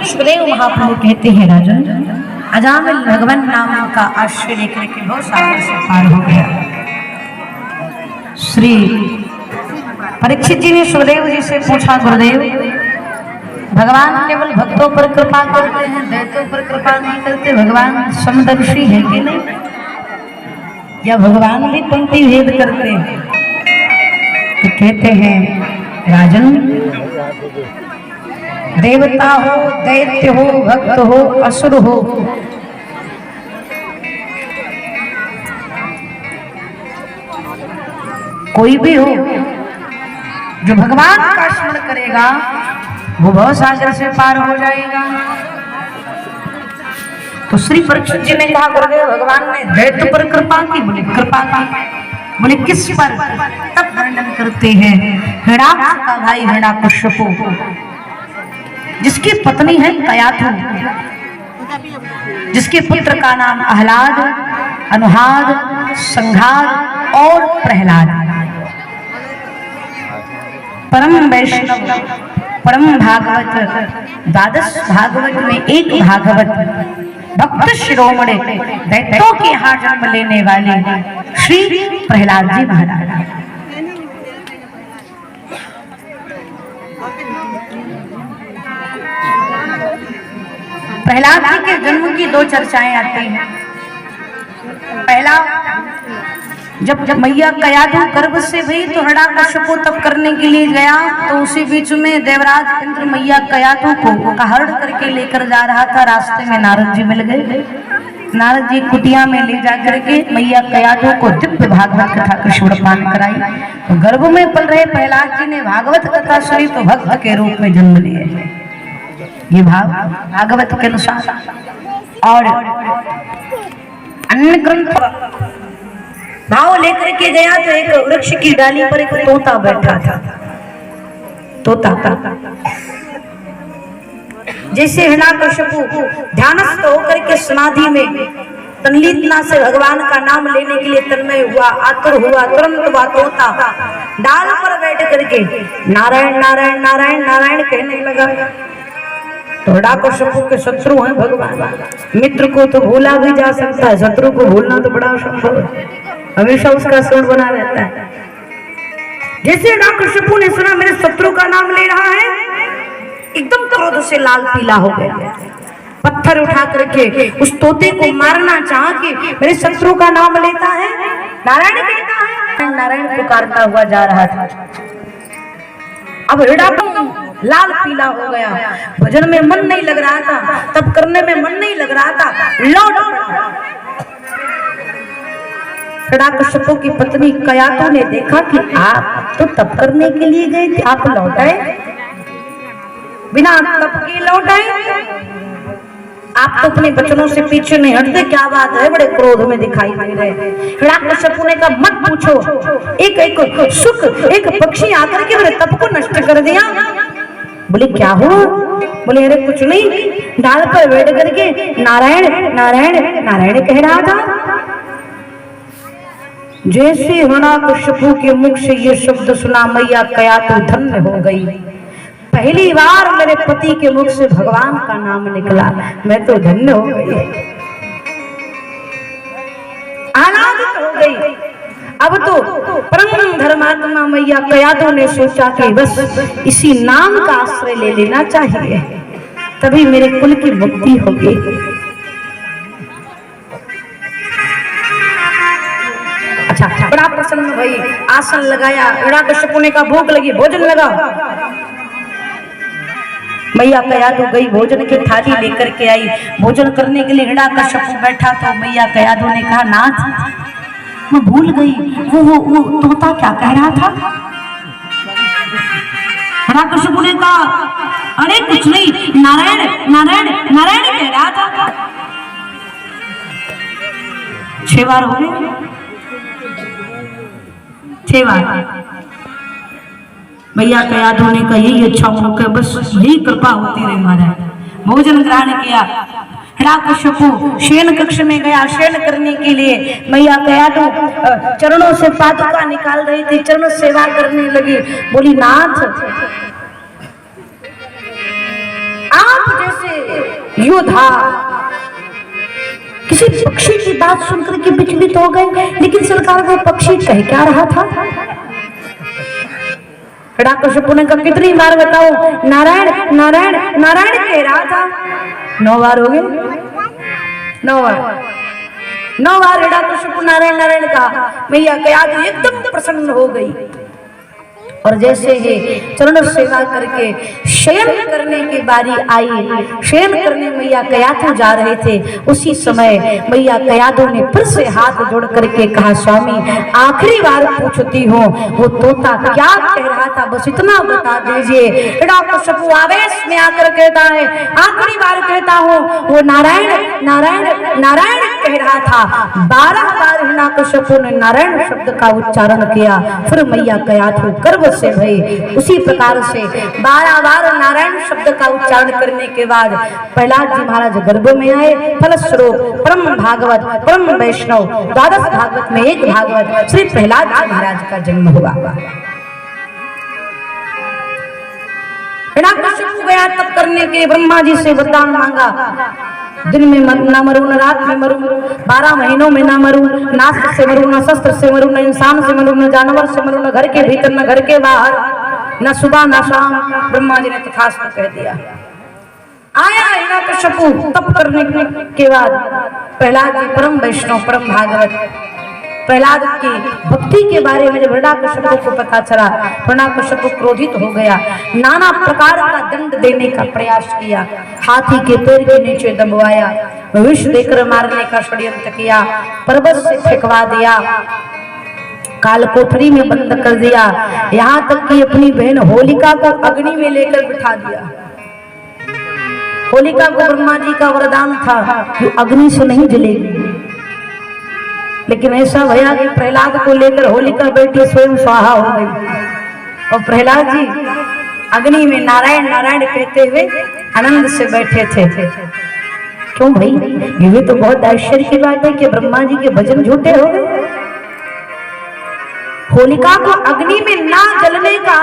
सुखदेव महाप्रभु कहते हैं राजन, अजामिल भगवान नाम का आश्रय लेकर के बहुत सागर से पार हो गया। श्री परीक्षित जी ने सुखदेव जी से पूछा, गुरुदेव भगवान केवल भक्तों पर कृपा करते हैं, दैत्यों पर कृपा नहीं करते, भगवान समदर्शी है कि नहीं, या भगवान भी पंक्ति भेद करते हैं? तो कहते हैं राजन, देवता हो, दैत्य हो, भक्त हो, असुर हो, कोई भी हो, जो भगवान का स्मरण करेगा वो भव सागर से पार हो जाएगा। तो श्री परीक्षित जी ने कहा, गुरुदेव भगवान ने दैत्य पर कृपा की? बोले कृपा की। बोले किस पर? तब वर्णन करते हैं, हिरण्याक्ष का भाई हिरण्याकश्यपु, जिसकी पत्नी है कयाधु, जिसके पुत्र का नाम आह्लाद, अनुहाद, संघाद और प्रहलाद। परम वैष्णव, परम भागवत, द्वादश भागवत में एक भागवत, भक्त शिरोमणि, दैत्यों के यहाँ जन्म लेने वाले श्री प्रहलाद जी महाराज। प्रहलाद जी के जन्म की दो चर्चाएं आती हैं। पहला, जब मैया कयाधु गर्भ से हुई तो हिरण्याकश्यपु तप करने के लिए गया, तो उसी बीच में देवराज इंद्र मैया कयाधु को कहरण करके लेकर जा रहा था। रास्ते में नारद जी मिल गए। नारद जी कुटिया में ले जाकर के मैया कयाधु को दिव्य भागवत कथा का श्रवण कराई। तो गर्भ में पल रहे प्रहलाद जी ने भागवत कथा सुनी तो भक्त के रूप में जन्म लिए। ये भागवत के अनुसार। और अन्य ग्रंथ भाव लेकर के गया तो एक वृक्ष की डाली पर एक तोता बैठा था। तोता जैसे हिरण्याकश्यपु ध्यानस्थ होकर के समाधि में तन्लीनता से भगवान का नाम लेने के लिए तन्मय हुआ, आतुर हुआ, तुरंत वह तोता डाल पर बैठ करके नारायण नारायण नारायण नारायण कहने लगा। तो हिरण्याकश्यपु के शत्रु हैं भगवान। मित्र को तो भूला भी जा सकता है, शत्रु को भूलना तो बड़ा असंभव है। हमेशा उसका स्मरण बना रहता है। जैसे हिरण्याकश्यपु ने सुना मेरे शत्रु का नाम ले रहा है, एकदम क्रोध से लाल पीला हो गया। पत्थर उठा करके उस तोते को मारना चाहा कि मेरे शत्रु का नाम लेता है, नारायण कहता है, नारायण पुकारता हुआ जा रहा था। अब हिरण्याकश्यपु लाल पीला हो गया, भजन में मन नहीं लग रहा था, तब करने में मन नहीं लग रहा था, लौट पड़ा। हिरण्याकश्यपु की पत्नी कयाधु ने देखा कि आप तो तप करने के लिए गए थे, आप लौट आए, बिना तप के लौट आए, आप तो अपने बचनों से पीछे नहीं हटते, क्या बात है, बड़े क्रोध में दिखाई दे रहे। हिरण्याकश्यपु ने कहा मत पूछो, एक सुख एक पक्षी आकर के मेरे तप को नष्ट कर दिया। बोले क्या हुआ? बोले अरे कुछ नहीं, डाल पर बैठ करके नारायण नारायण नारायण कह रहा था। जैसे हिरण्याकश्यपु के मुख से ये शब्द सुना मैया कयाधु धन्य हो गई। पहली बार मेरे पति के मुख से भगवान का नाम निकला, मैं तो धन्य हो गई, आनंदित हो गई। अब तो परम धर्मात्मा मैया कयाधु ने सोचा कि बस इसी नाम का आश्रय ले लेना चाहिए, तभी मेरे कुल की मुक्ति होगी। अच्छा, बड़ा प्रसन्न भई, आसन लगाया। हिरण्याकश्यपु ने कहा भूख लगी, भोजन लगाओ। मैया कयाधु गई, भोजन की थाली लेकर के आई। भोजन करने के लिए हिरण्याकश्यपु बैठा तो मैया कयाधु ने कहा नाथ मैं भूल गई, वो तोता क्या कह रहा था? हिरण्याकश्यपु ने कहा अरे कुछ नहीं, नारायण नारायण नारायण कह रहा था। 6 बार हो गए, 6 बार। मैया कयाधु ने कहा यही अच्छा मौका, बस यही कृपा होती रही महाराज। भोजन ग्रहण किया। हिरण्याकश्यपु शयन कक्ष में गया शयन करने के लिए। मैया कयाधु चरणों से पादुका निकाल रही थी, चरण सेवा करने लगी। बोली नाथ आप जैसे से योद्धा किसी पक्षी की बात सुनकर के विचलित हो गए, लेकिन सरकार वो पक्षी कह क्या रहा था? हिरण्यकशिपु ने कहा कितनी बार बताओ, नारायण नारायण नारायण कह रहा था। 9 बार हो गए, 9 बार हिरण्यकशिपु नारायण नारायण कहा। मैया कयाधु एकदम प्रसन्न हो गई और जैसे ही चरण सेवा करके शयन करने की बारी आई, शयन करने मैया कयाधु जा रहे थे, उसी समय मैया कयाधु ने फिर से हाथ जोड़ करके कहा, स्वामी आखिरी बार पूछती हूँ, वो तोता क्या कह रहा था, बस इतना बता दीजिए। हिरण्यकशिपु आवेश में आकर कहता है, आखिरी बार कहता हूँ, वो नारायण नारायण नारायण कह रहा था। 12 बार हिरण्यकशिपु ने नारायण शब्द का उच्चारण किया। फिर मैया कयाधु गर्व से भई। उसी प्रकार से 12 बार नारायण शब्द का उच्चारण करने के बाद प्रहलाद जी महाराज गर्भ में आए। फलस्वरूप परम भागवत परम वैष्णव 12 भागवत में एक भागवत श्री प्रहलाद जी महाराज का जन्म हुआ। हिरण्यकशिपु गया तप करने के, ब्रह्मा जी से वरदान मांगा, दिन में ना मरूं न रात में मरूं, 12 महीनों में ना मरूं, नास्त्र से मरूं न शस्त्र से मरूं, न इंसान से मरूं, न जानवर से मरूं, न घर के भीतर न घर के बाहर, न सुबह न शाम। ब्रह्मा जी ने तथास्तु कह दिया। आया हिरण्यकशिपु तप करने के बाद प्रहलाद जी परम वैष्णव परम भागवत, प्रहलाद की भक्ति के बारे में जब हिरण्यकशिपु को पता चला, हिरण्यकशिपु क्रोधित हो गया, नाना प्रकार का दंड देने का प्रयास किया, हाथी के पैर के नीचे दबवाया, विष देकर मारने का षड्यंत्र किया, पर्वत से फेंकवा दिया, काल कोठरी में बंद कर दिया, यहाँ तक कि अपनी बहन होलिका को अग्नि में लेकर बिठा दिया। होलिका को ब्रह्मा जी का वरदान था कि अग्नि से नहीं जलेगी, लेकिन ऐसा भया कि प्रहलाद को लेकर होलिका बेटी स्वयं स्वाहा हो गई और प्रहलाद जी अग्नि में नारायण नारायण कहते हुए आनंद से बैठे थे। क्यों भाई, ये तो बहुत आश्चर्य की बात है कि ब्रह्मा जी के भजन झूठे हो गए। होलिका को अग्नि में ना जलने का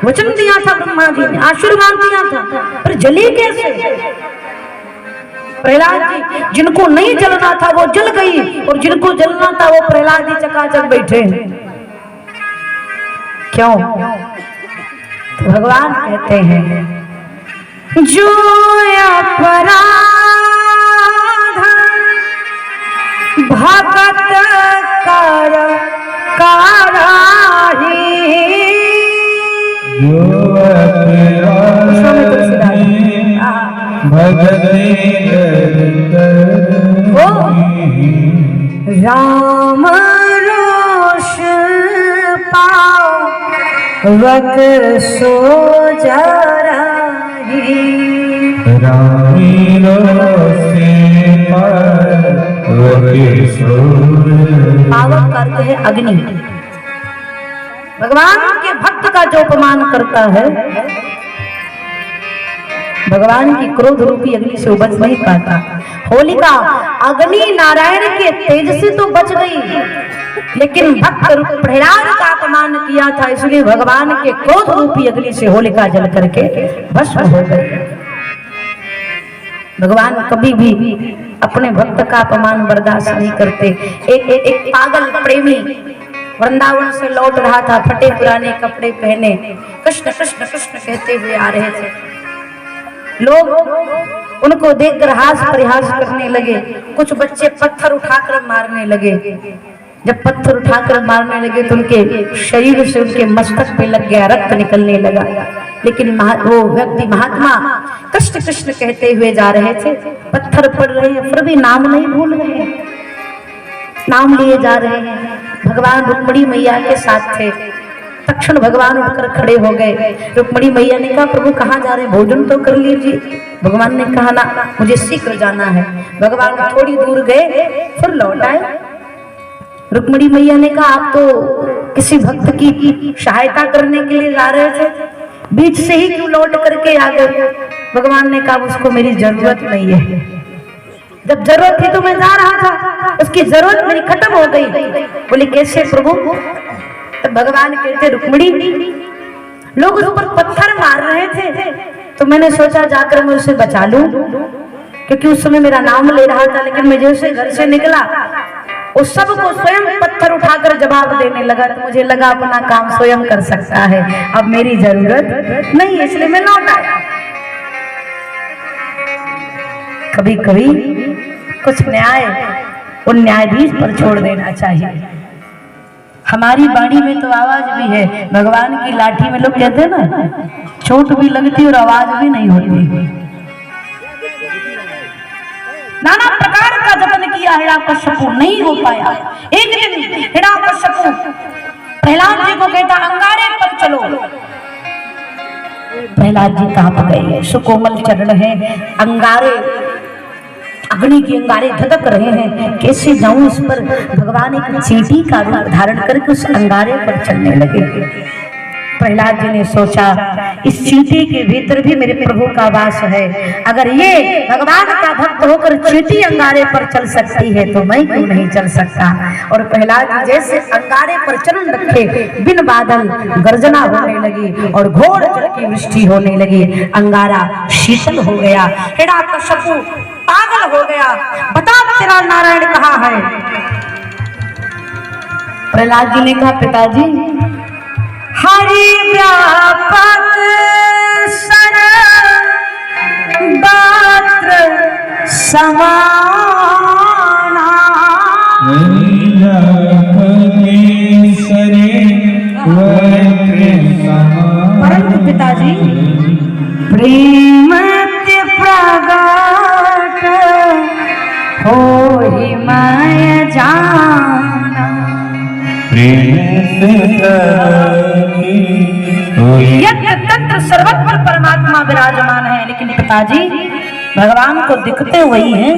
वचन दिया था ब्रह्मा जी ने, आशीर्वाद दिया था, पर जली कैसे? प्रहलाद जी जिनको नहीं जलना था वो जल गई और जिनको जलना था वो प्रहलाद जी चकाचक बैठे। क्यों? तो भगवान कहते हैं, जो अपराध भगत कर कराही, राम रोष पावक सो जराही, रामी रोष पावक करते हैं अग्नि। भगवान के भक्त का जो अपमान करता है, भगवान की क्रोध रूपी अग्नि से बच नहीं पाता। होलिका अग्नि नारायण के तेज से तो बच गई, लेकिन भक्त प्रहलाद का अपमान किया था, इसलिए भगवान के क्रोध रूपी अग्नि से होलिका जल करके भस्म हो गई। भगवान कभी भी अपने भक्त का अपमान बर्दाश्त नहीं करते। एक पागल प्रेमी वृंदावन से लौट रहा था, फटे पुराने कपड़े पहने, कृष्ण कृष्ण कृष्ण कहते हुए आ रहे थे। लोग उनको देखकर हास परिहास करने लगे। कुछ बच्चे पत्थर उठाकर मारने लगे। जब पत्थर उठाकर मारने लगे तो उनके शरीर से उनके मस्तक पे लग गया, रक्त निकलने लगा। लेकिन वो व्यक्ति महात्मा कृष्ण कृष्ण कहते हुए जा रहे थे। पत्थर पड़ रहे हैं फिर भी नाम नहीं भूल रहे हैं, नाम लिए जा रहे हैं। भगवान रुक्मिणी मैया के साथ थे। तक्षण भगवान उठकर खड़े हो गए। रुक्मिणी मैया ने कहा, प्रभु कहाँ जा रहे हैं, भोजन तो कर लीजिए। भगवान ने कहा, ना मुझे शीघ्र जाना है। भगवान थोड़ी दूर गए फिर लौट आए। रुक्मिणी मैया ने कहा, आप तो किसी भक्त की सहायता करने के लिए जा रहे थे, बीच से ही क्यों लौट करके आ गए? भगवान ने कहा, उसको मेरी जरूरत नहीं है। जब जरूरत थी तो मैं जा रहा था, उसकी जरूरत मेरी खत्म हो गई। बोले कैसे प्रभु? तो भगवान कहते, रुक्मिणी लोग उस पर पत्थर मार रहे थे, तो मैंने सोचा जाकर मैं उसे बचा लूं, क्योंकि उस समय मेरा नाम ले रहा था। लेकिन मैं जैसे घर से निकला उस सबको स्वयं पत्थर उठाकर जवाब देने लगा, तो मुझे लगा अपना काम स्वयं कर सकता है, अब मेरी जरूरत नहीं, इसलिए मैं लौट आया। कभी कभी कुछ न्याय उन न्यायाधीश पर छोड़ देना चाहिए। हमारी वाणी में तो आवाज भी है, भगवान की लाठी में लोग कहते हैं ना, चोट भी लगती और आवाज भी नहीं होती। नाना प्रकार का जतन किया हिरण्यकश्यप, नहीं हो पाया। एक दिन हिरण्यकश्यप प्रहलाद जी को कहता, अंगारे पर चलो। प्रहलाद जी कांप गए, सुकोमल चरण है, अंगारे अग्नि के अंगारे धधक रहे हैं, कैसे जाऊं इस पर। भगवान एक चींटी का रूप धारण करके उस अंगारे पर चलने लगे। प्रहलाद जी ने सोचा, इस चींटी के भीतर भी मेरे प्रभु का वास है, अगर ये भगवान का भक्त होकर चींटी अंगारे पर चल सकती है तो मैं क्यों नहीं चल सकता। और प्रहलाद जी जैसे अंगारे पर चरण रखे, बिन बादल गर्जना होने लगी और घोर जल की वृष्टि होने लगी। अंगारा शीतल हो गया, हिरण्यकश्यप पागल हो गया। बता तेरा नारायण कहाँ है। प्रहलाद जी ने कहा, पिताजी हरि व्यापक सर गात्र समाना। परंतु पिताजी प्रेम प्रगट होहि मैं जाना। यज्ञ तंत्र सर्वत्र परमात्मा विराजमान है, लेकिन पिताजी भगवान को दिखते वही हैं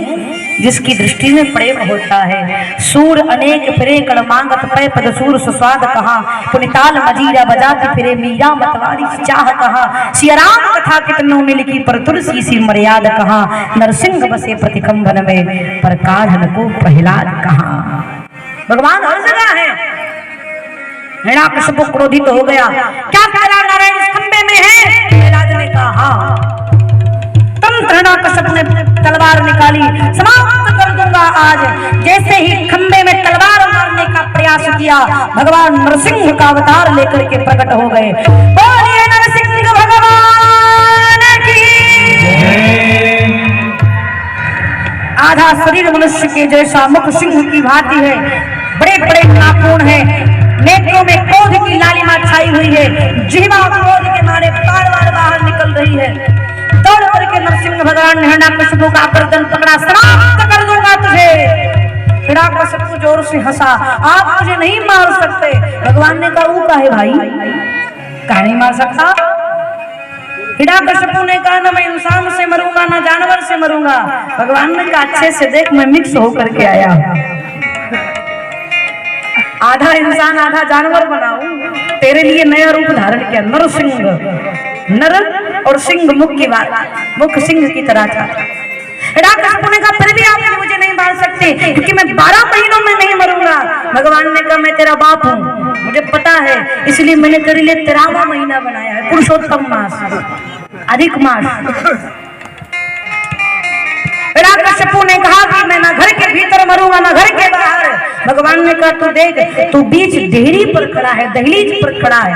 जिसकी दृष्टि में प्रेम होता है। सूर अनेक फिरे कड़ मांगत पै पद सूर सुस्वाद कहा, पुनिताल मजीरा बजाती फिरे मीरा मतवारी चाह कहा। सियाराम कथा कितनों ने लिखी पर तुलसी सी मर्याद कहा, नरसिंह बसे प्रतिकंबन में पर काढ़न को प्रहलाद कहा। भगवान हर जगह है। हिरण्यकश्यप क्रोधित हो गया, क्या तेरा नारायण इस खंबे में है। प्रहलाद ने कहा हाँ। तुरंत हिरण्यकश्यप ने तलवार निकाली, समाप्त कर दूंगा आज। जैसे ही खंबे में तलवार मारने का प्रयास किया, भगवान नरसिंह का अवतार लेकर के प्रकट हो गए। बोलिए नरसिंह भगवान की। आधा शरीर मनुष्य के जैसा, मुख सिंह की भांति है, बड़े बड़े नाखून है, नेत्रों में क्रोध की लालिमा छाई हुई है, जिह्वा क्रोध के मारे बार बार बाहर निकल रही है। दौड़ करके नरसिंह भगवान ने हिरण्यकश्यप का गर्दन पकड़ा, समाप्त कर दूंगा तुझे। हिरण्यकश्यप जोर से हंसा, आप मुझे नहीं मार सकते। भगवान ने कहा वो काहे भाई, काहे नहीं मार सकता। हिरण्यकश्यप ने कहा, ना मैं इंसान से मरूंगा ना जानवर से मरूंगा। भगवान ने कहा अच्छे से देख, मैं मिक्स होकर के आया, आधा इंसान आधा जानवर बनाऊं, तेरे लिए नया रूप धारण किया। नरसिंह, नर और सिंह मुख की बात, मुख सिंह की तरह था। हिरण्यकश्यप ने कहा फिर भी आप मुझे नहीं मार सकते, क्योंकि मैं 12 महीनों में नहीं मरूंगा। भगवान ने कहा मैं तेरा बाप हूँ, मुझे पता है, इसलिए मैंने तेरे लिए 13वां महीना बनाया है, पुरुषोत्तम मास, अधिक मास। हिरण्यकश्यप ने कहा कि मैं ना घर के भीतर मरूंगा ना घर के बाहर। भगवान ने कहा तू देख, तू बीच देहरी पर खड़ा है, दहलीज पर खड़ा है,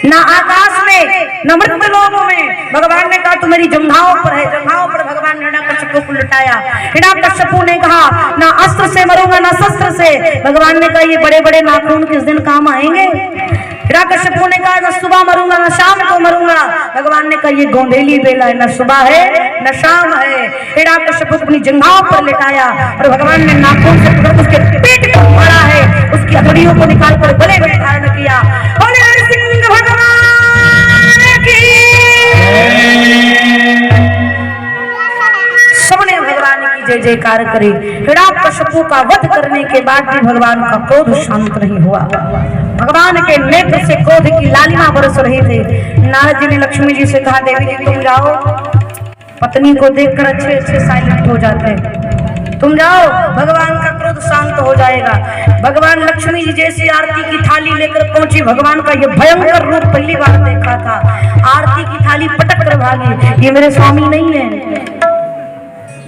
ना आकाश में न मृत्यु लोकों में। भगवान ने कहा तू मेरी जंघाओं पर है, जंघाओं पर भगवान ने हिरण्यकश्यप को लुटाया। हिरण्यकश्यप ने कहा ना अस्त्र से मरूंगा ना शस्त्र से। भगवान ने कहा ये बड़े बड़े नाखून किस दिन काम आएंगे। हिरण्यकश्यप ने कहा न सुबह मरूंगा न शाम को मरूंगा। भगवान ने कहा ये गोंधेली बेला है, न सुबह है न शाम है। हिरण्यकश्यप अपनी जंघाओं पर लेटाया और भगवान ने नाखून से पकड़ उसके पेट को मारा है, उसकी हथेलियों को निकालकर गले में धारण किया। बोले नरसिंह भगवान की। सबने भगवान की जय जयकार करे। हिरण्यकश्यप का वध करने के बाद भी भगवान का क्रोध शांत नहीं हुआ। भगवान के नेत्र से क्रोध की लालिमा बरस रही थी। नारद जी ने लक्ष्मी जी से कहा देवी जी तुम जाओ, पत्नी को देखकर अच्छे अच्छे साइलेंट हो जाते, तुम जाओ, भगवान का क्रोध शांत हो जाएगा। भगवान लक्ष्मी जी जैसी आरती की थाली लेकर पहुंची, भगवान का ये भयंकर रूप पहली बार देखा था। आरती की थाली पटक कर भागी, ये मेरे स्वामी नहीं है,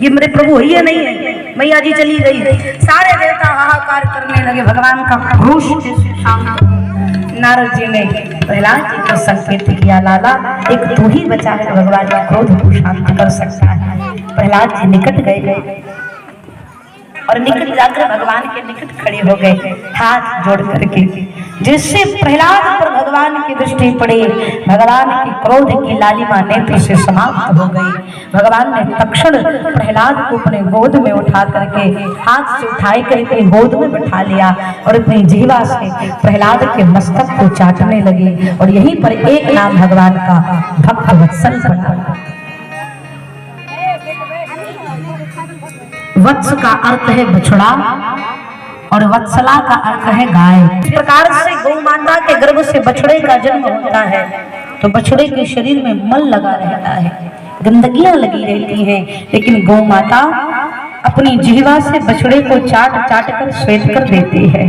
ये मेरे प्रभु ही नहीं है। मैया जी चली गई, सारे देवता हाहाकार करने लगे, भगवान का क्रोध नारद जी ने प्रहलाद जी को संकेत किया, लाला एक तू ही बचा है भगवान का क्रोध को शांत कर सकता है। प्रहलाद जी निकट गए और निकट जाकर भगवान के निकट खड़े हो गए, हाथ जोड़ करके। जिससे प्रहलाद पर भगवान की दृष्टि पड़ी, भगवान की क्रोध की लालिमा नेत्र से समाप्त हो गई। भगवान ने तक्षण प्रहलाद को अपने गोद में उठा करके, हाथ से उठाए करके गोद में बिठा लिया और अपनी जीवा से प्रहलाद के मस्तक को चाटने लगे। और यहीं पर एक नाम भगवान का भक्त वत्सल पड़ा। वत्स का अर्थ है बछड़ा और वत्सला का अर्थ है गाय। इस प्रकार से गौ माता के गर्भ से बछड़े का जन्म होता है तो बछड़े के शरीर में मल लगा रहता है, गंदगियां लगी रहती हैं, लेकिन गौ माता अपनी जिह्वा से बछड़े को चाट चाट कर श्वेत कर देती है,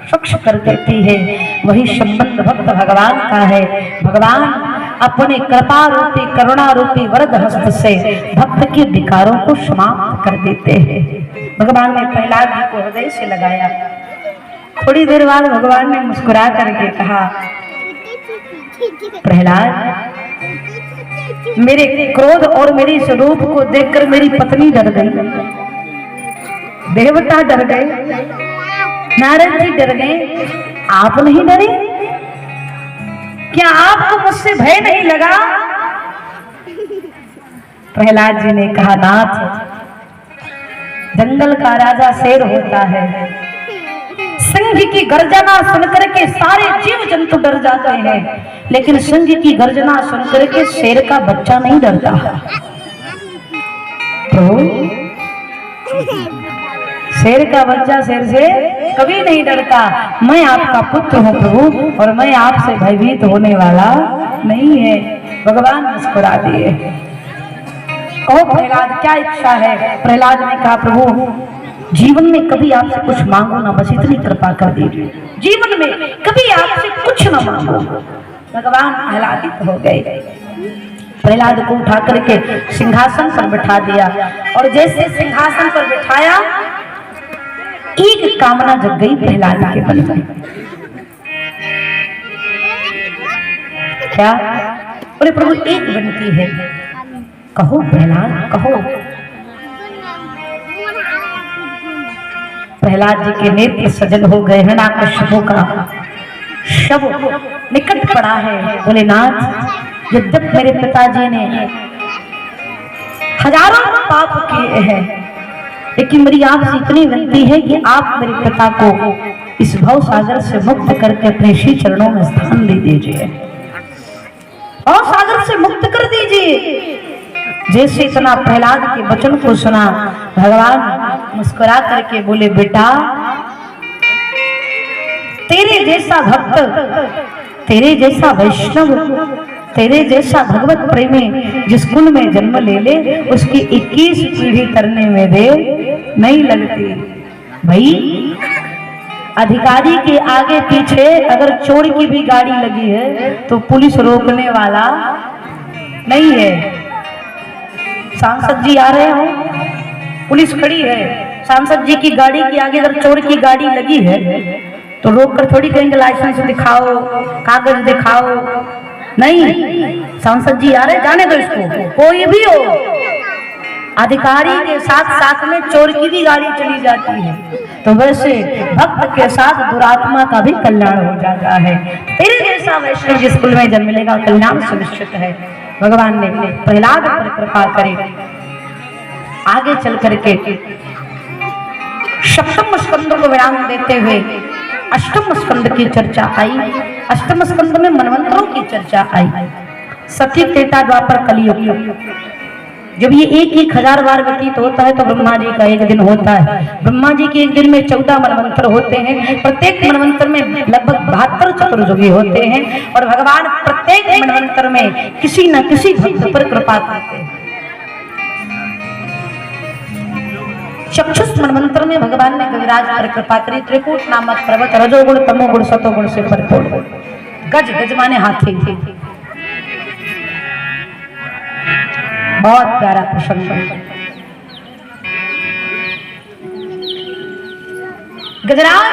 स्वच्छ कर देती है। वही संबंध भक्त भगवान का है। भगवान अपने कृपा रूपी करुणा रूपी वरद हस्त से भक्त के विकारों को समाप्त कर देते हैं। भगवान ने प्रहलाद जी को हृदय से लगाया। थोड़ी देर बाद भगवान ने मुस्कुरा करके कहा, प्रहलाद मेरे क्रोध और मेरे स्वरूप को देखकर मेरी पत्नी डर गई, देवता डर गए, नारद जी डर गए, आप नहीं डरे? क्या आपको मुझसे भय नहीं लगा? प्रहलाद जी ने कहा, नाथ जंगल का राजा शेर होता है, सिंह की गर्जना सुनकर के सारे जीव जंतु डर जाते हैं, लेकिन सिंह की गर्जना सुनकर के शेर का बच्चा नहीं डरता। तो शेर का बच्चा शेर से कभी नहीं डरता। मैं आपका पुत्र हूँ प्रभु और मैं आपसे भयभीत होने वाला नहीं है। भगवान मुस्कुरा दिए। कहो प्रहलाद क्या इच्छा है? प्रहलाद ने कहा, प्रभु जीवन में कभी आपसे कुछ मांगो ना, बस इतनी कृपा कर दीजिए, जीवन में कभी आपसे कुछ ना मांगो। भगवान आह्लादित हो गए, प्रहलाद को उठा करके सिंहासन पर बिठा दिया और जैसे सिंहासन पर बिठाया एक कामना जग गई प्रहलाद के मन में। क्या? बोले प्रभु एक विनती है। कहो प्रहलाद कहो। प्रहलाद जी के नेत्र सजल हो गए। हिरण्याकश्यप का शव निकट पड़ा है। बोले नाथ यद्यप मेरे पिताजी ने हजारों पाप किए हैं, लेकिन मेरी आपसे इतनी विनती है कि आप मेरे पिता को इस भव सागर से मुक्त करके अपने श्री चरणों में स्थान दे दीजिए, भव सागर से मुक्त कर दीजिए। जैसे इतना प्रहलाद के वचन को सुना, भगवान मुस्कुरा करके बोले, बेटा तेरे जैसा भक्त, तेरे जैसा वैष्णव, तेरे जैसा भगवत प्रेमी जिस कुल में जन्म ले ले, उसकी 21 पीढ़ी करने में देर नहीं लगती। भाई अधिकारी के आगे पीछे अगर चोर की भी गाड़ी लगी है तो पुलिस रोकने वाला नहीं है। सांसद जी आ रहे हो, पुलिस खड़ी है, सांसद जी की गाड़ी के आगे अगर चोर की गाड़ी लगी है तो रोक कर थोड़ी कहेंगे लाइसेंस दिखाओ, कागज दिखाओ, नहीं, सांसद जी आ रहे, जाने दो इसको। कोई भी हो, अधिकारी के साथ साथ में चोर की भी गाड़ी चली जाती है, तो वैसे भक्त के साथ दुरात्मा का भी कल्याण हो जाता है। तेरे जैसा वैष्णव जिस कुल में जन्म लेगा कल्याण सुनिश्चित है। भगवान ने प्रहलाद पर कृपा करे। आगे चल करके सप्तम स्कंद को विराम देते हुए अष्टम स्कंद की चर्चा आई। अष्टम स्कंद में मनवंतरों की चर्चा आई। सत्य त्रेता द्वापर कलियुग, जब ये 1000 बार व्यतीत होता है तो ब्रह्मा जी का एक दिन होता है। ब्रह्मा जी के एक दिन में 14 मनवंतर होते हैं। प्रत्येक मनवंतर में लगभग 72 चतुर्युगी होते हैं और भगवान प्रत्येक मनवंतर में किसी न किसी भक्त पर कृपा करते हैं। चक्षुष मनमंत्र में भगवान ने गजराज पर कृपा करी। त्रिकूट नामक पर्वत रजोगुण तमोगुण सतोगुण से परिपूर्ण। गज गज माने हाथी, बहुत प्यारा प्रसंग। गजराज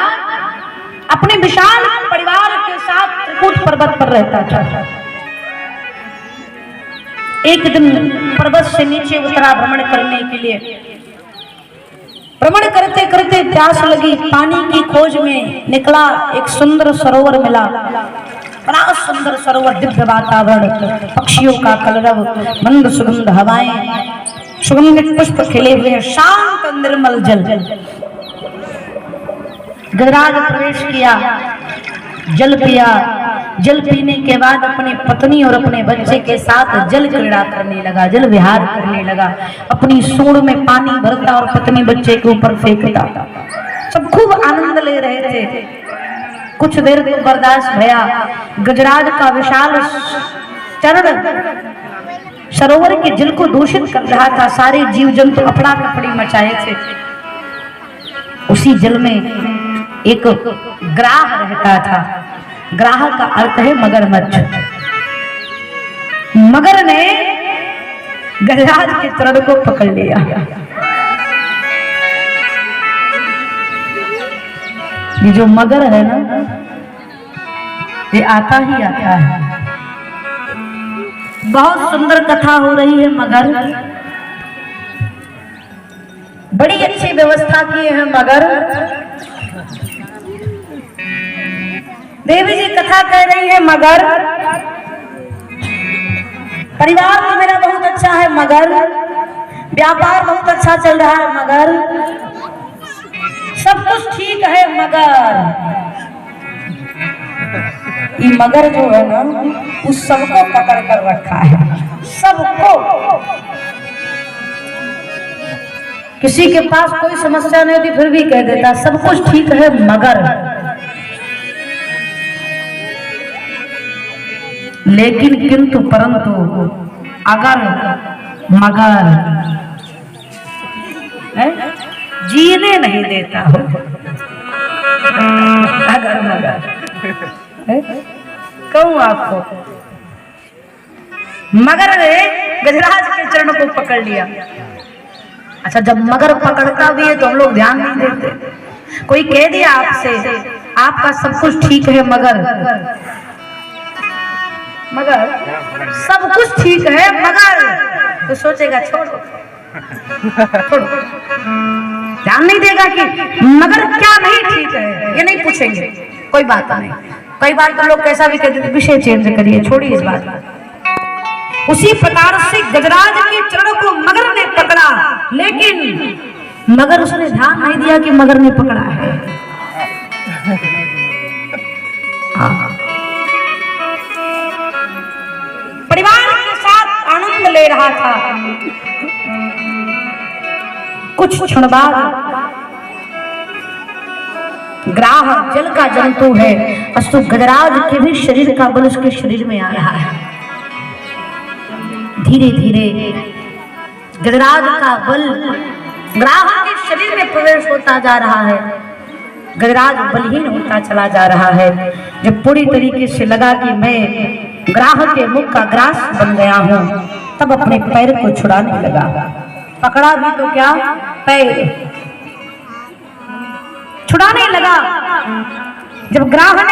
अपने विशाल परिवार के साथ त्रिकूट पर्वत पर रहता था। एक दिन पर्वत से नीचे उतरा भ्रमण करने के लिए। भ्रमण करते करते प्यास लगी, पानी की खोज में निकला। एक सुंदर सरोवर मिला, बड़ा सुंदर सरोवर, दिव्य वातावरण, पक्षियों का कलरव, मंद सुगंध हवाएं, सुगंधित पुष्प खिले हुए, शांत निर्मल जल। गजराज प्रवेश किया, जल पिया। जल पीने के बाद अपनी पत्नी और अपने बच्चे के साथ जल क्रीड़ा करने लगा, जल विहार करने लगा। अपनी सूंड में पानी भरता और पत्नी बच्चे के ऊपर फेंकता। सब खूब आनंद ले रहे थे। कुछ देर को बर्दाश्त भया। गजराज का विशाल चरण सरोवर के जल को दूषित कर रहा था। सारे जीव जंतु अफड़ा तफड़ी मचाए थे। उसी जल में एक ग्राह रहता था। ग्राह का अर्थ है मगरमच्छ। मगर ने गजराज के चरण को पकड़ लिया। ये जो मगर है ना, ये आता ही आता है। बहुत सुंदर कथा हो रही है। मगर बड़ी अच्छी व्यवस्था की है। मगर देवी जी कथा कह रही है। मगर परिवार तो मेरा बहुत अच्छा है। मगर व्यापार बहुत अच्छा चल रहा है। मगर सब कुछ ठीक है। मगर ये मगर जो है ना, उस सबको पकड़ कर रखा है। सबको, किसी के पास कोई समस्या नहीं होती फिर भी कह देता सब कुछ ठीक है। मगर लेकिन किंतु परंतु अगर मगर जीने नहीं देता हो, अगर मगर कहूँ आपको, मगर ने गजराज के चरण को पकड़ लिया। अच्छा, जब मगर पकड़ता भी है तो हम लोग ध्यान नहीं देते। कोई कह दिया आपसे आपका सब कुछ ठीक है, मगर सब कुछ ठीक है, मगर तो सोचेगा छोड़ो छोड़ो, ध्यान नहीं देगा कि मगर क्या नहीं ठीक है, ये नहीं पूछेंगे। कोई बात नहीं। कई बार तो लोग कैसा भी कहते थे विषय चेंज करिए, छोड़िए इस बात को। उसी प्रकार से गजराज के चरणों को मगर ने पकड़ा, लेकिन मगर उसने ध्यान नहीं दिया कि मगर ने पकड़ा है। परिवार के साथ आनंद ले रहा था। कुछ क्षण बाद ग्राह जल का जंतु है, अस्तु गजराज के भी शरीर का बल उसके शरीर में आ रहा है। धीरे धीरे गजराज का बल ग्राह के शरीर में प्रवेश होता जा रहा है। गजराज बलहीन होता चला जा रहा है। जब पूरी तरीके से लगा कि मैं ग्राह के मुख का ग्रास बन गया हूं, तब अपने पैर को छुड़ाने लगा। पकड़ा भी तो क्या, पैर छुड़ाने लगा। जब ग्राह ने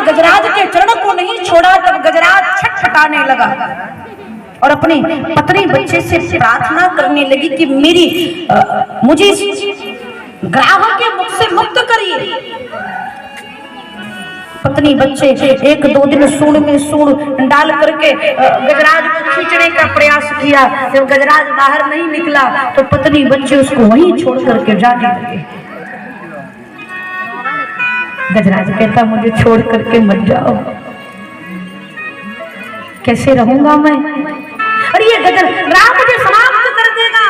गजराज के चरण को नहीं छोड़ा, तब गजराज छटपटाने लगा और अपनी पत्नी बच्चे से प्रार्थना करने लगी कि मुझे ग्राह के मुख से मुक्त करिए। पत्नी बच्चे एक दो दिन सूंड में सूंड डाल करके गजराज को खींचने का प्रयास किया। जब गजराज बाहर नहीं निकला तो पत्नी बच्चे उसको वहीं छोड़ करके जाने लगे। गजराज कहता मुझे छोड़ करके मत जाओ, कैसे रहूंगा मैं? अरे ये ग्राह मुझे समाप्त कर देगा।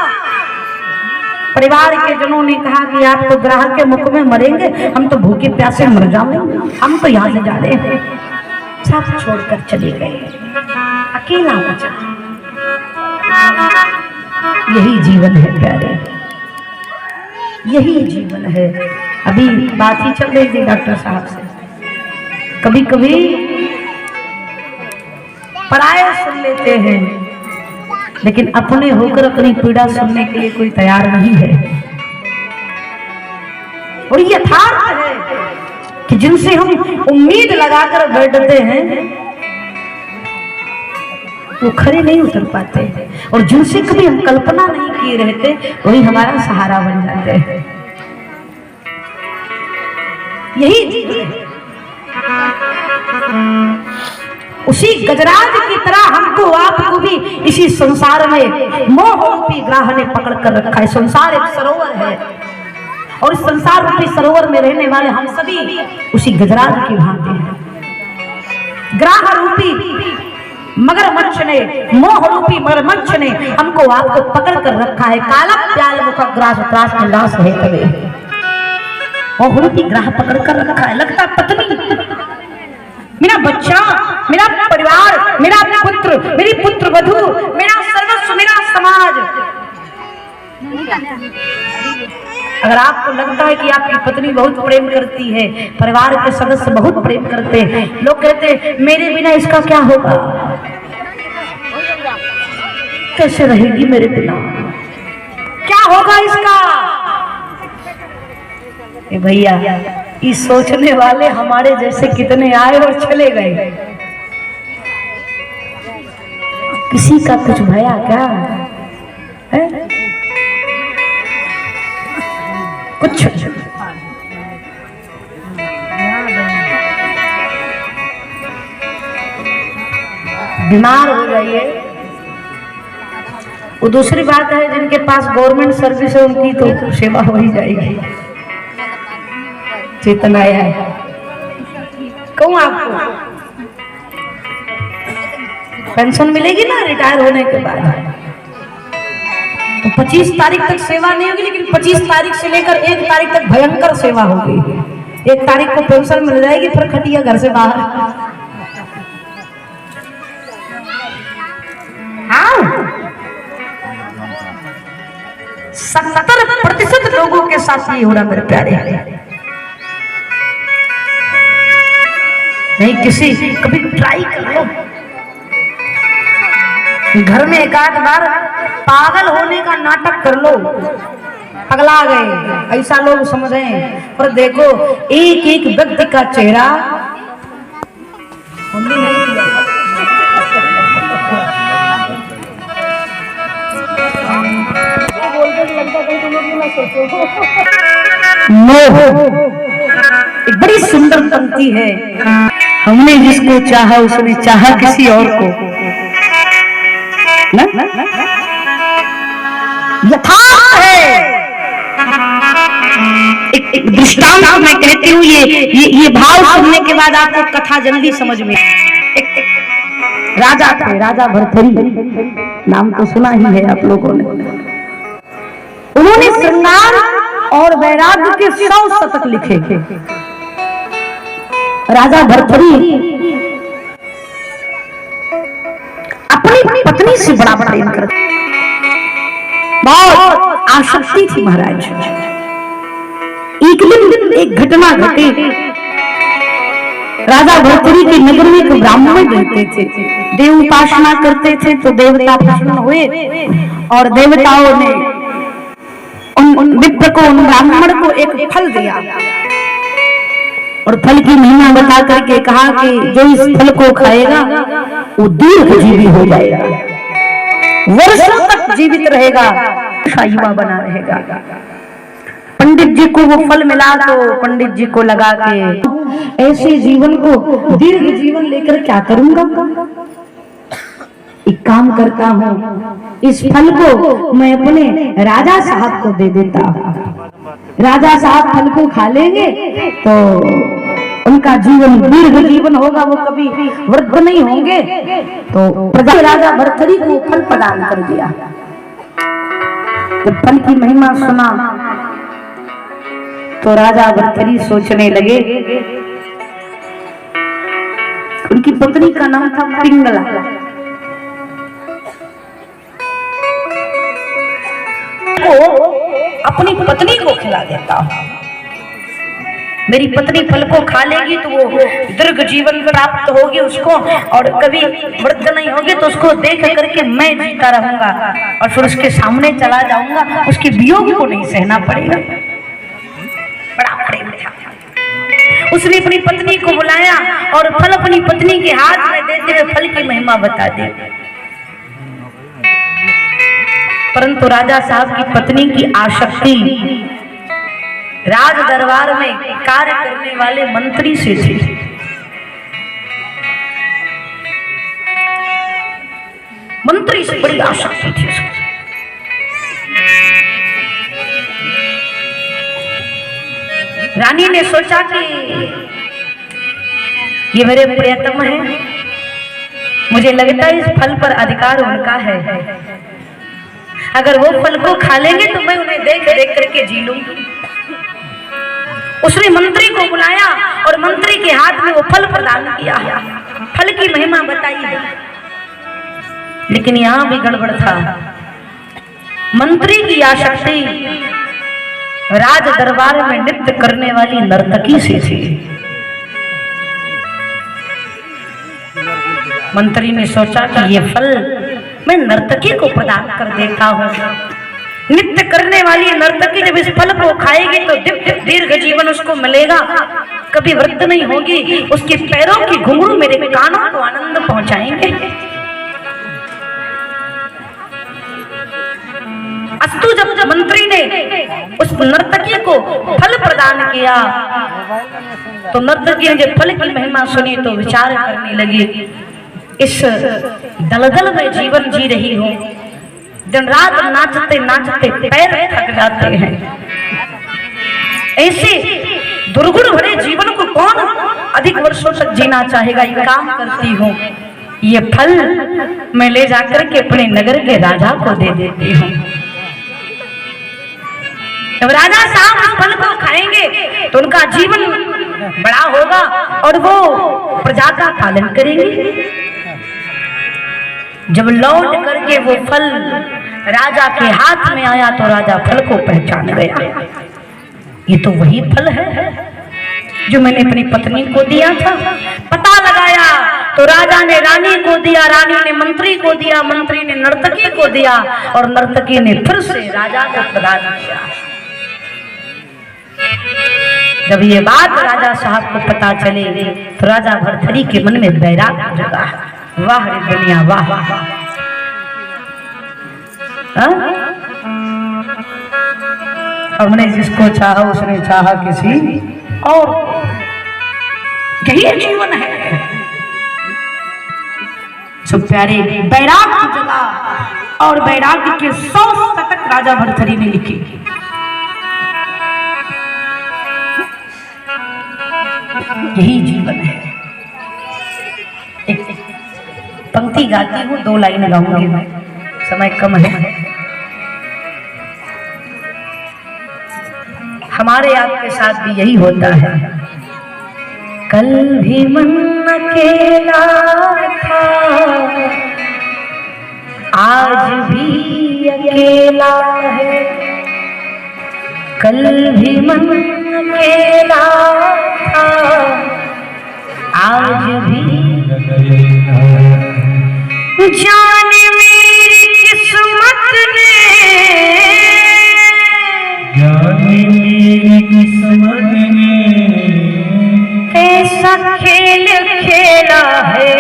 परिवार के जनों ने कहा कि आप तो ग्राह के मुख में मरेंगे, हम तो भूखे प्यासे मर जाएंगे, हम तो यहाँ से जा रहे हैं। सब छोड़कर चले गए, अकेला बचा। यही जीवन है प्यारे, यही जीवन है। अभी बात ही चल रही थी डॉक्टर साहब से, कभी कभी पराये सुन लेते हैं लेकिन अपने होकर अपनी पीड़ा सुनने के लिए कोई तैयार नहीं है। और ये यथार्थ है कि जिनसे हम उम्मीद लगाकर बैठते हैं वो खड़े नहीं उतर पाते, और जिनसे कभी हम कल्पना नहीं किए रहते वही हमारा सहारा बन जाते हैं। यही जीवन है। उसी गजराज की तरह हमको आपको भी इसी संसार में मोह रूपी ग्राह ने पकड़ कर रखा है। संसार एक सरोवर है और इस संसार रूपी सरोवर में रहने वाले हम सभी उसी गजराज की भांति हैं। ग्राह रूपी मगरमच्छ ने, मोह रूपी मगरमच्छ ने हमको आपको पकड़ कर रखा है। काला प्याल मुख ग्रास त्रास निराश है तबे, मोह रूपी ग्राह पकड़ कर रखा है। लगता पत्नी, मेरा बच्चा, मेरा परिवार, मेरा पुत्र, मेरी पुत्र वधू, मेरा सर्वस्व, मेरा समाज। अगर आपको लगता है कि आपकी पत्नी बहुत प्रेम करती है, परिवार के सदस्य बहुत प्रेम करते हैं, लोग कहते हैं मेरे बिना इसका क्या होगा, कैसे रहेगी मेरे बिना, क्या होगा इसका। भैया इस सोचने वाले हमारे जैसे कितने आए और चले गए। किसी का कुछ भया क्या है? कुछ बीमार हो जाइए वो दूसरी बात है, जिनके पास गवर्नमेंट सर्विस है उनकी तो सेवा हो ही जाएगी। चेतन आया है, कहूँ आपको पेंशन मिलेगी ना रिटायर होने के बाद, तो 25 तारीख तक सेवा नहीं होगी, लेकिन 25 तारीख से लेकर 1 तारीख तक भयंकर सेवा होगी। 1 तारीख को पेंशन मिल जाएगी, फिर खटिया घर से बाहर। हाँ 70% लोगों के साथ ये हो रहा मेरे प्यारे। नहीं किसी कभी ट्राई कर लो, घर में एक आध बार पागल होने का नाटक कर लो, पगला गए ऐसा लोग समझे। पर देखो एक एक व्यक्ति का चेहरा हमने नहीं किया। मोह एक बड़ी सुंदर पंक्ति है, हमने जिसको चाहा उसने चाहा किसी और को। यथार्थ है। एक दृष्टांत मैं कहती हूँ, ये भाव सुनने के बाद आपको कथा जल्दी समझ में। एक राजा थे, राजा भरथरी, नाम तो सुना ही है आप लोगों ने। उन्होंने श्रृंगार और वैराग्य के 100 शतक लिखे। राजा भरथरी अपनी पत्नी से बड़ा प्रेम करते, बहुत आसक्ति थी महाराज। एक दिन एक घटना घटी। राजा भरथरी के नगर में एक ब्राह्मण रहते थे, देव उपासना करते थे। तो देवता प्रसन्न हुए और देवताओं ने उन विप्र को, उन ब्राह्मण को एक फल दिया और फल की महिमा बता करके कहा कि जो इस फल को खाएगा वो दीर्घजीवी हो जाएगा, वर्षों तक जीवित रहेगा, युवा बना रहेगा। पंडित जी को वो फल मिला तो पंडित जी को लगा के ऐसे जीवन को दीर्घ जीवन लेकर क्या करूंगा, एक काम करता हूँ, इस फल को मैं अपने राजा साहब को दे देता। राजा साहब फल को खा लेंगे तो उनका जीवन दीर्घ जीवन होगा, वो कभी वृद्ध नहीं होंगे। तो प्रजा राजा भरथरी को फल प्रदान कर दिया। जब फल की महिमा सुना तो राजा भरथरी सोचने लगे। उनकी पत्नी का नाम था पिंगला। अपनी पत्नी को खिला देता हूँ। मेरी पत्नी फल को खा लेगी तो वो दीर्घ जीवन प्राप्त होगी उसको, और कभी वृद्ध नहीं होगी तो उसको देख करके मैं जीता रहूंगा और फिर उसके सामने चला जाऊंगा, उसके वियोग को नहीं सहना पड़ेगा। बड़ा प्रेम था। उसने अपनी पत्नी को बुलाया और फल अपनी पत्नी के हाथ में देते हुए फल की महिमा बता दी। परंतु राजा साहब की पत्नी की आसक्ति राज दरबार में कार्य करने वाले मंत्री से थी। मंत्री से बड़ी आसक्ति थी उसको। रानी ने सोचा कि ये मेरे प्रियतम है, मुझे लगता है इस फल पर अधिकार उनका है, अगर वो फल को खा लेंगे तो मैं उन्हें देख देख करके जी लूंगी। उसने मंत्री को बुलाया और मंत्री के हाथ में वो फल प्रदान किया, फल की महिमा बताई। लेकिन यहां भी गड़बड़ था। मंत्री की आसक्ति राज दरबार में नृत्य करने वाली नर्तकी से थी। मंत्री ने सोचा कि ये फल मैं नर्तकी को प्रदान कर देता हूं। नृत्य करने वाली नर्तकी जब इस फल को खाएगी तो दीर्घ जीवन उसको मिलेगा, कभी वृद्ध नहीं होगी, उसके पैरों की घुंघरू मेरे कानों को आनंद पहुंचाएंगे। अस्तु जब मंत्री ने उस नर्तकी को फल प्रदान किया तो नर्तकी ने जब फल की महिमा सुनी तो विचार करने लगी, इस दलदल में जीवन जी रही हूं, दिन रात नाचते नाचते पैर थक जाते हैं, ऐसे दुर्गुण भरे जीवन को कौन अधिक वर्षों तक जीना चाहेगा। ये काम करती हूँ, ये फल मैं ले जाकर के अपने नगर के राजा को दे देती हूँ। जब राजा साहब इस फल को खाएंगे तो उनका जीवन बड़ा होगा और वो प्रजा का पालन करेंगे। जब लौट करके वो फल राजा के हाथ में आया तो राजा फल को पहचान गया, ये तो वही फल है जो मैंने अपनी पत्नी को दिया था। पता लगाया तो राजा ने रानी को दिया, रानी ने मंत्री को दिया, मंत्री ने नर्तकी को दिया और नर्तकी ने फिर से राजा को प्रदान किया। जब ये बात राजा साहब को पता चले तो राजा भरथरी के मन में बैराग जगा। वाह रे दुनिया वाह। हमने जिसको चाहा उसने चाहा किसी और, यही जीवन है। सब प्यारे बैराग की जगह और बैराग के 100 शतक राजा भरथरी ने लिखे। यही जीवन है। एक पंक्ति गाती हूँ, 2 लाइन गाऊंगी मैं, समय कम है। हमारे आपके साथ भी यही होता है। कल भी मन अकेला था, आज भी अकेला है। कल भी मन अकेला था, आज भी जाने मेरी किस्मत ने, जाने मेरी किस्मत ने कैसा खेल खेला है।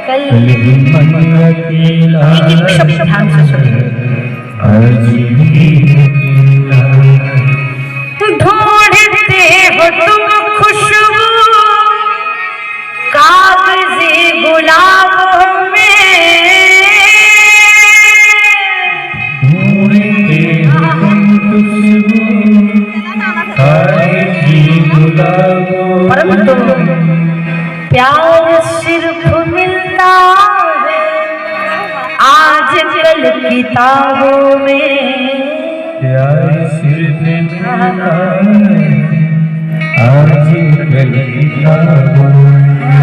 कल भी मन अकेला, एक शब्द ध्यान से सुनिए। आज भी अकेला ढूंढते हो तुम खुशबू कागज़ी गुलाबों में, ढूंढते हो तुम खुशबू कागज़ी गुलाबों, परंतु प्यार सिर्फ मिलता है आजकल किताबों में। प्यार सिर्फ मिलता है आजकल किताबों में,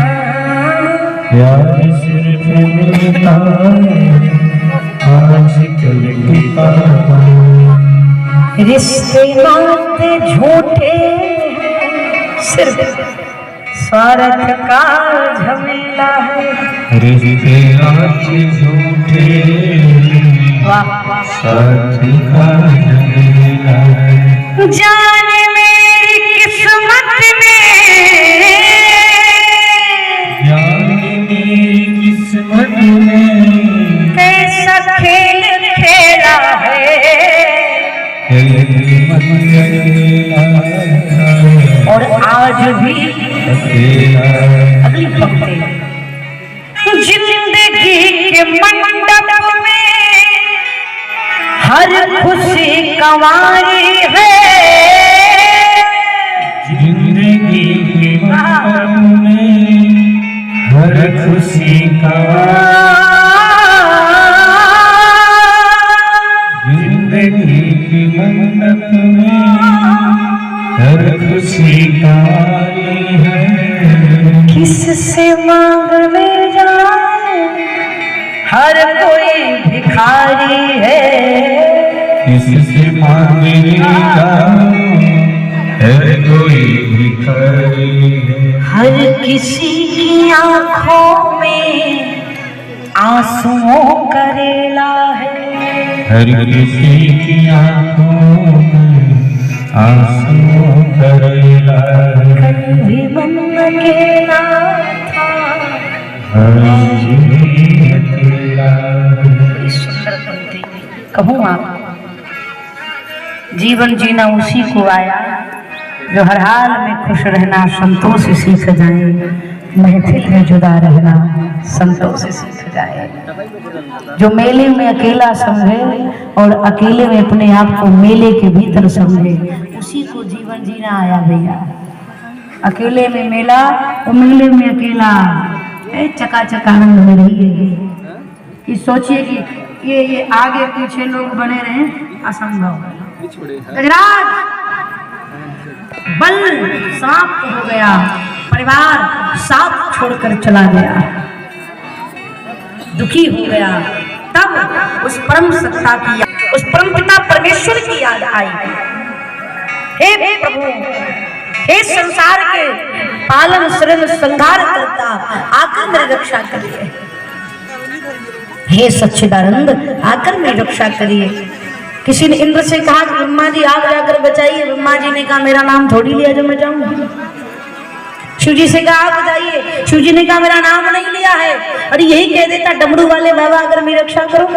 प्यार सिर्फ मिलता है रिश्ते नाते झूठे सिर्फ स्वार्थ का झमेला है। रिश्ते नाते झूठे स्वार्थ का झमेला है। जाने मेरी किस्मत में, जाने मेरी किस्मत में कैसा खेल खेला है। और आज भी अगली पंक्ति, जिंदगी के मंडप में हर खुशी कंवारी है। जिंदगी के मंडप में हर खुशी जिंदगी के मंडप में हर खुशी का है। किससे मांगने जाए हर कोई भिखारी है। किससे मांगने जाए हर कोई भिखारी है। हर किसी की आंखों में आंसुओं का रेला है। हर किसी की आंखों में आंसू करेला है। कभी मन अकेला था, आज भी अकेला है। बड़ी सुंदर पंक्ति कहूँ आप। जीवन जीना उसी को आया जो हर हाल में खुश रहना संतोष सीख जाए। महफिल में जुदा रहना संतोष सीख जाए। जो मेले में अकेला समझे और अकेले में अपने आप को मेले के भीतर समझे, उसी को जीवन जीना आया भैया। अकेले में मेला और मेले में अकेला, चकाचक आनंद में रहिए। कि सोचिए कि ये आगे पीछे लोग बने रहे, असंभव। गजराज बल समाप्त हो गया, परिवार साथ छोड़कर चला गया, दुखी हो गया। तब उस परम सत्ता की, उस परम पिता परमेश्वर की याद आई। हे प्रभु, हे संसार के पालन सृजन संहार करता, आकर मेरी रक्षा करिए। हे सच्चिदानंद, आकर मेरी रक्षा करिए। किसी ने इंद्र से कहा कि ब्रह्मा जी आप जाकर बचाइए। ब्रह्मा जी ने कहा मेरा नाम थोड़ी लिया जो मैं जाऊं। शिव जी से कहा आप बचाइए। शिव जी ने कहा मेरा नाम नहीं लिया है। और यही कह देता डमरू वाले बाबा अगर मेरी रक्षा करो।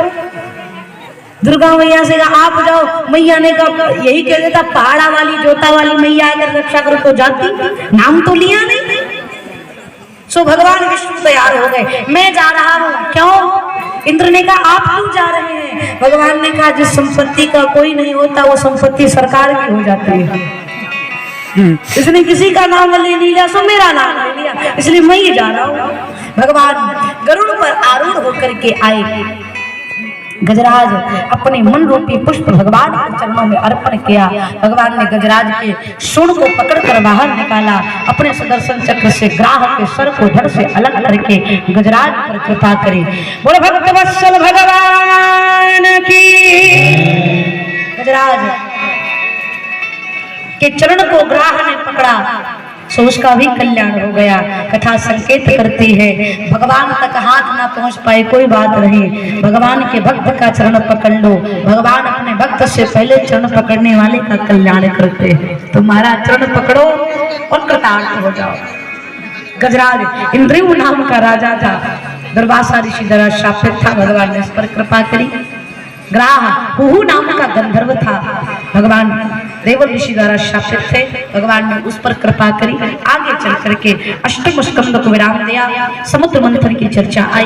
दुर्गा मैया से कहा आप जाओ। मैया ने कहा यही कह देता पहाड़ा वाली जोता वाली मैया अगर रक्षा करो तो जाती, नाम तो लिया नहीं। सो भगवान विष्णु तैयार हो गए, मैं जा रहा हूँ। क्यों? इंद्र ने कहा आप क्यों जा रहे हैं? भगवान ने कहा जिस संपत्ति का कोई नहीं होता वो संपत्ति सरकार की हो जाती है। इसने किसी का नाम ले लिया, सो मेरा नाम ले लिया, इसलिए मैं ही जा रहा हूँ। भगवान गरुड़ पर आरूढ़ होकर के आए। गजराज अपने मन रूपी पुष्प भगवान के चरणों में अर्पण किया। भगवान ने गजराज के सूंड को पकड़कर बाहर निकाला। अपने सुदर्शन चक्र से ग्राह के सर को धड़ से अलग करके गजराज पर कृपा करे। बोलो भक्त वत्सल भगवान की। गजराज के चरण को ग्राह ने पकड़ा, सो उसका भी कल्याण हो गया। कथा संकेत करती है भगवान तक हाथ ना पहुंच पाए कोई बात नहीं, भगवान के भक्त का चरण पकड़ लो। भगवान अपने भक्त से पहले चरण पकड़ने वाले का कल्याण करते हैं। तुम्हारा चरण पकड़ो और कृतार्थ हो जाओ। गजराज इंद्रियों नाम का राजा था, दुर्वासा ऋषि द्वारा शापित था। भगवान ने इस पर कृपा करी। ग्राह हुहु नाम का गंधर्व था, भगवान देव ऋषि द्वारा शापित थे। भगवान ने उस पर कृपा करी। आगे चल करके अष्टम स्कंद को विराम दिया। समुद्र मंथन की चर्चा आई।